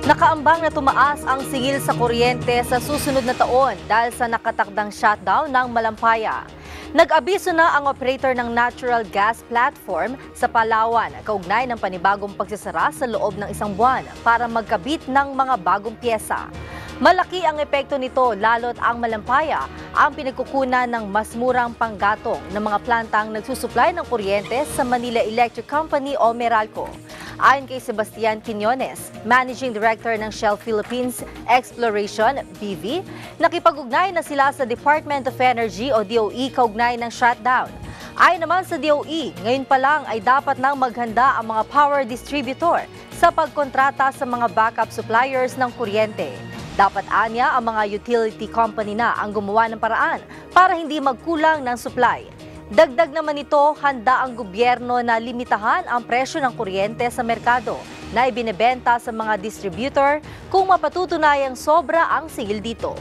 Nakaambang na tumaas ang singil sa kuryente sa susunod na taon dahil sa nakatakdang shutdown ng Malampaya. Nag-abiso na ang operator ng natural gas platform sa Palawan kaugnay ng panibagong pagsasara sa loob ng isang buwan para magkabit ng mga bagong pyesa. Malaki ang epekto nito lalo't ang Malampaya ang pinagkukunan ng mas murang panggatong ng mga plantang nagsusupply ng kuryente sa Manila Electric Company o Meralco. Ayon kay Sebastian Quiñones, Managing Director ng Shell Philippines Exploration, BV, nakipag-ugnay na sila sa Department of Energy o DOE kaugnay ng shutdown. Ayon naman sa DOE, ngayon pa lang ay dapat nang maghanda ang mga power distributor sa pagkontrata sa mga backup suppliers ng kuryente. Dapat anya ang mga utility company na ang gumawa ng paraan para hindi magkulang ng supply. Dagdag naman ito, handa ang gobyerno na limitahan ang presyo ng kuryente sa merkado na ibinebenta sa mga distributor kung mapatutunayang sobra ang singil dito.